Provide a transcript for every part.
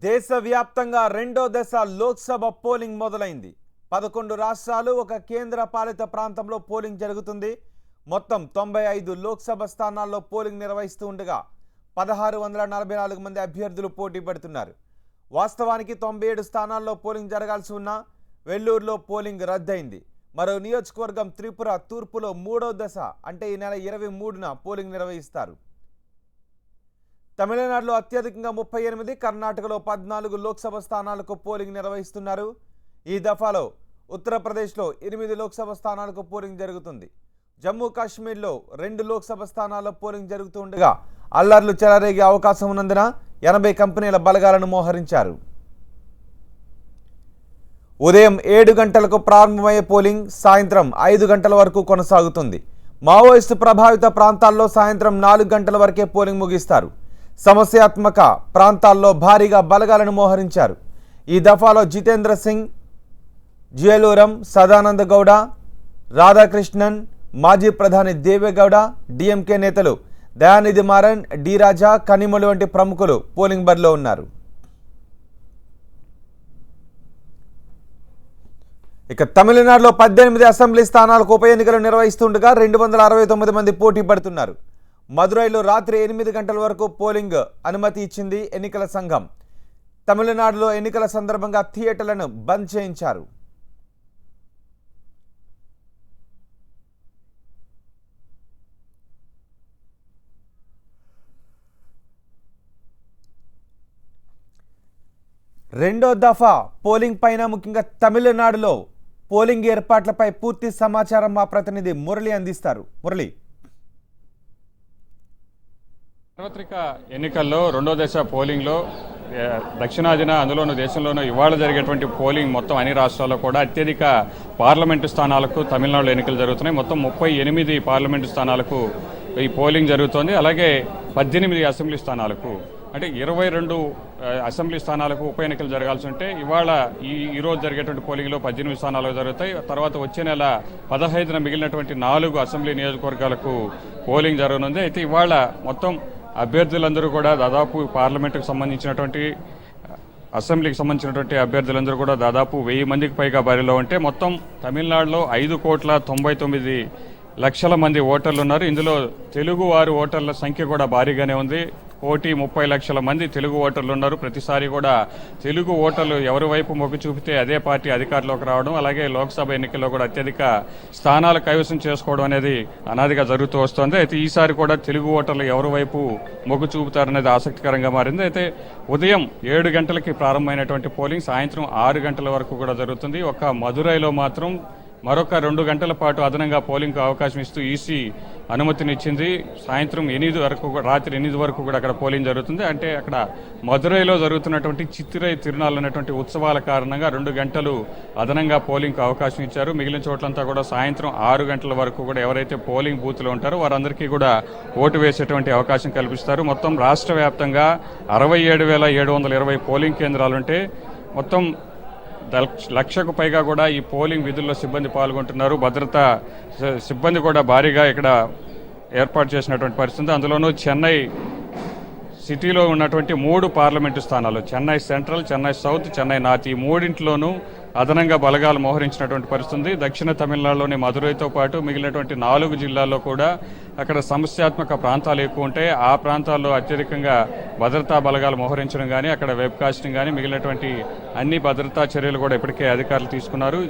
దేశవ్యాప్తంగా రెండో దశ లోక్సభ పోలింగ్ మొదలైంది. 11 రాష్ట్రాలు ఒక కేంద్ర పాలిత ప్రాంతంలో పోలింగ్ జరుగుతుంది. మొత్తం 95 లోక్సభ స్థానాల్లో పోలింగ్ నిర్వహిస్తూ ఉండగా 1644 మంది అభ్యర్థులు పోటీ పడుతున్నారు. వాస్తవానికి 97 స్థానాల్లో పోలింగ్ జరగాల్సి ఉన్నా వెల్లూరులో పోలింగ్ రద్దయింది. మరో నియోజకవర్గం త్రిపుర తూర్పులో మూడో దశ అంటే ఈ నెల 23న పోలింగ్ నిర్వహిస్తారు. తమిళనాడులో అత్యధికంగా 38, కర్ణాటకలో 14 లోక్సభ స్థానాలకు పోలింగ్ నిర్వహిస్తున్నారు. ఈ దఫాలో ఉత్తరప్రదేశ్లో 8 లోక్సభ స్థానాలకు పోలింగ్ జరుగుతుంది. జమ్మూ కాశ్మీర్లో 2 లోక్సభ స్థానాల్లో పోలింగ్ జరుగుతూ ఉండగా అల్లర్లు చెలరేగే అవకాశం ఉన్నందున 80 కంపెనీల బలగాలను మోహరించారు. ఉదయం 7 గంటలకు ప్రారంభమయ్యే పోలింగ్ సాయంత్రం 5 గంటల వరకు కొనసాగుతుంది. మావోయిస్టు ప్రభావిత ప్రాంతాల్లో సాయంత్రం 4 గంటల వరకే పోలింగ్ ముగిస్తారు. సమస్యాత్మక ప్రాంతాల్లో భారీగా బలగాలను మోహరించారు. ఈ దఫాలో జితేంద్ర సింగ్, జియలూరం, సదానంద గౌడ, రాధాకృష్ణన్, మాజీ ప్రధాని దేవేగౌడ, డిఎంకే నేతలు దయానిధి మారన్, డి రాజా, కనిమొళి వంటి ప్రముఖులు పోలింగ్ బరిలో ఉన్నారు. ఇక తమిళనాడులో 18 అసెంబ్లీ స్థానాలకు ఉప ఎన్నికలు నిర్వహిస్తుండగా 269 మంది పోటీ పడుతున్నారు. మదురైలో రాత్రి 8 గంటల వరకు పోలింగ్ అనుమతి ఇచ్చింది ఎన్నికల సంఘం. తమిళనాడులో ఎన్నికల సందర్భంగా థియేటర్లను బంద్ చేయించారు. రెండో దఫా పోలింగ్ పైన ముఖ్యంగా తమిళనాడులో పోలింగ్ ఏర్పాట్లపై పూర్తి సమాచారం మా ప్రతినిధి మురళి అందిస్తారు. మురళి, సార్వత్రిక ఎన్నికల్లో రెండో దశ పోలింగ్లో దక్షిణాదిన అందులోనూ దేశంలోనూ ఇవాళ జరిగేటువంటి పోలింగ్ మొత్తం అన్ని రాష్ట్రాల్లో కూడా అత్యధిక పార్లమెంటు స్థానాలకు తమిళనాడులో ఎన్నికలు జరుగుతున్నాయి. మొత్తం 38 పార్లమెంటు స్థానాలకు ఈ పోలింగ్ జరుగుతోంది. అలాగే 18 అసెంబ్లీ స్థానాలకు అంటే 22 అసెంబ్లీ స్థానాలకు ఉప ఎన్నికలు జరగాల్సి ఉంటే ఇవాళ ఈరోజు జరిగేటువంటి పోలింగ్లో 18 స్థానాలు జరుగుతాయి. తర్వాత వచ్చే నెల 15న మిగిలినటువంటి 4 అసెంబ్లీ నియోజకవర్గాలకు పోలింగ్ జరగనుంది. అయితే ఇవాళ మొత్తం అభ్యర్థులందరూ కూడా దాదాపు పార్లమెంటుకు సంబంధించినటువంటి అసెంబ్లీకి సంబంధించినటువంటి అభ్యర్థులందరూ కూడా దాదాపు 1000 మందికి పైగా బరిలో ఉంటే మొత్తం తమిళనాడులో 5,99,00,000 మంది ఓటర్లు ఉన్నారు. ఇందులో తెలుగు వారి ఓటర్ల సంఖ్య కూడా భారీగానే ఉంది. 1,30,00,000 మంది తెలుగు ఓటర్లు ఉన్నారు. ప్రతిసారి కూడా తెలుగు ఓటర్లు ఎవరి వైపు మొగ్గు చూపితే అదే పార్టీ అధికారంలోకి రావడం, అలాగే లోక్సభ ఎన్నికల్లో కూడా అత్యధిక స్థానాలు కైవసం చేసుకోవడం అనేది అనాదిగా జరుగుతూ వస్తుంది. అయితే ఈసారి కూడా తెలుగు ఓటర్లు ఎవరి వైపు మొగ్గు చూపుతారనేది ఆసక్తికరంగా మారింది. అయితే ఉదయం 7 గంటలకి ప్రారంభమైనటువంటి పోలింగ్ సాయంత్రం 6 గంటల వరకు కూడా జరుగుతుంది. ఒక్క మదురైలో మాత్రం మరొక 2 గంటల పాటు అదనంగా పోలింగ్కు అవకాశం ఇస్తూ ఈసీ అనుమతినిచ్చింది. సాయంత్రం 8 వరకు రాత్రి 8 వరకు కూడా అక్కడ పోలింగ్ జరుగుతుంది. అంటే అక్కడ మదురైలో జరుగుతున్నటువంటి చిత్తిరై తిరునాళ్ళు అనేటువంటి ఉత్సవాల కారణంగా 2 గంటలు అదనంగా పోలింగ్కు అవకాశం ఇచ్చారు. మిగిలిన చోట్లంతా కూడా సాయంత్రం 6 గంటల వరకు కూడా ఎవరైతే పోలింగ్ బూత్లో ఉంటారో వారందరికీ కూడా ఓటు వేసేటువంటి అవకాశం కల్పిస్తారు. మొత్తం రాష్ట్ర వ్యాప్తంగా 67,720 పోలింగ్ కేంద్రాలుంటే మొత్తం 1,00,000కు పైగా కూడా ఈ పోలింగ్ విధుల్లో సిబ్బంది పాల్గొంటున్నారు. భద్రతా సిబ్బంది కూడా భారీగా ఇక్కడ ఏర్పాటు చేసినటువంటి పరిస్థితి. అందులోనూ చెన్నై సిటీలో ఉన్నటువంటి 3 పార్లమెంటు స్థానాలు Chennai central, Chennai south, Chennai north ఈ మూడింటిలోనూ అదనంగా బలగాలు మోహరించినటువంటి పరిస్థితి. దక్షిణ తమిళనాడులోని మదురైతో పాటు మిగిలినటువంటి 4 జిల్లాల్లో కూడా అక్కడ సమస్యాత్మక ప్రాంతాలు ఎక్కువ ఉంటాయి. ఆ ప్రాంతాల్లో అత్యధికంగా భద్రతా బలగాలు మోహరించడం కానీ అక్కడ వెబ్కాస్టింగ్ కానీ మిగిలినటువంటి అన్ని భద్రతా చర్యలు కూడా ఇప్పటికే అధికారులు తీసుకున్నారు.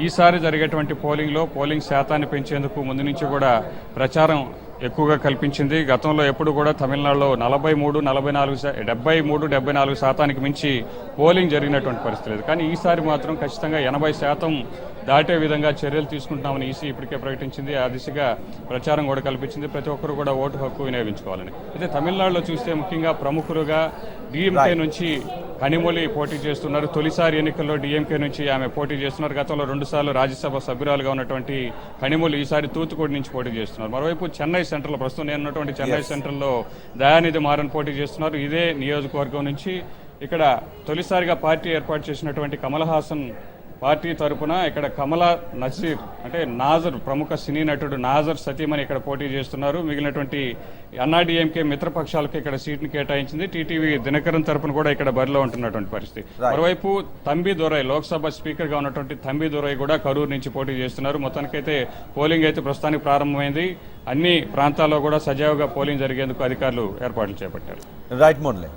ఈసారి జరిగేటువంటి పోలింగ్లో పోలింగ్ శాతాన్ని పెంచేందుకు ముందు నుంచి కూడా ప్రచారం ఎక్కువగా కల్పించింది. గతంలో ఎప్పుడు కూడా తమిళనాడులో 73-74 శాతానికి మించి పోలింగ్ జరిగినటువంటి పరిస్థితి లేదు. కానీ ఈసారి మాత్రం ఖచ్చితంగా 80% దాటే విధంగా చర్యలు తీసుకుంటున్నామని ఈసీ ఇప్పటికే ప్రకటించింది. ఆ దిశగా ప్రచారం కూడా కల్పించింది. ప్రతి ఒక్కరు కూడా ఓటు హక్కు వినియోగించుకోవాలని. అయితే తమిళనాడులో చూస్తే ముఖ్యంగా ప్రముఖులుగా డిఎంకే నుంచి కనిమొళి పోటీ చేస్తున్నారు. తొలిసారి ఎన్నికల్లో డిఎంకే నుంచి ఆమె పోటీ చేస్తున్నారు. గతంలో 2 సార్లు రాజ్యసభ సభ్యురాలుగా ఉన్నటువంటి కనిమొళి ఈసారి తూతుకుడి నుంచి పోటీ చేస్తున్నారు. మరోవైపు చెన్నై సెంట్రల్ ప్రస్తుతం నేను ఉన్నటువంటి చెన్నై సెంట్రల్లో దయానిధి మారన్ పోటీ చేస్తున్నారు. ఇదే నియోజకవర్గం నుంచి ఇక్కడ తొలిసారిగా పార్టీ ఏర్పాటు చేసినటువంటి కమల్ హాసన్ పార్టీ తరపున ఇక్కడ కమలా నసీర్ అంటే నాజర్ ప్రముఖ సినీ నటుడు నాజర్ సతీమణి ఇక్కడ పోటీ చేస్తున్నారు. మిగిలినటువంటి అన్నాడీఎంకే మిత్రపక్షాలకు ఇక్కడ సీట్ని కేటాయించింది. టీటీవీ దినకరన్ తరపున కూడా ఇక్కడ బరిలో ఉంటున్నటువంటి పరిస్థితి. మరోవైపు తంబి దొరై లోక్సభ స్పీకర్ గా ఉన్నటువంటి తంబి దొరై కూడా కరూరు నుంచి పోటీ చేస్తున్నారు. మొత్తానికైతే పోలింగ్ అయితే ప్రస్తుతానికి ప్రారంభమైంది. అన్ని ప్రాంతాల్లో కూడా సజావుగా పోలింగ్ జరిగేందుకు అధికారులు ఏర్పాట్లు చేపట్టారు. రైట్ మోన్లే.